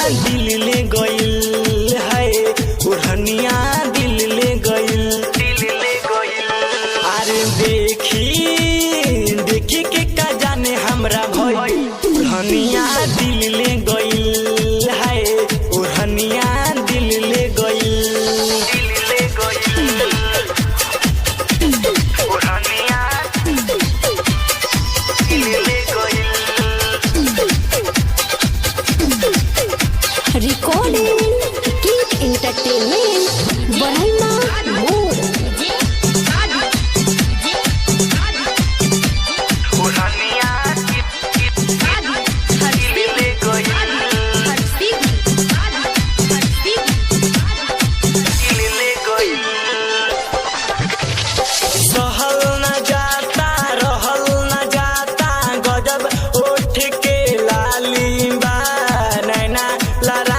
दिल ले गइल है, ओढ़निया दिल ले गइल। अरे देखी देखी के का जाने हमरा भई, ओढ़निया दिल ले गइल है, ओढ़निया दिल ले गइल। Recording King Entertainment Banaina Mood। सहल न जाता रहल न जाता, गजब उठ के लाली बा, नैना लड़ा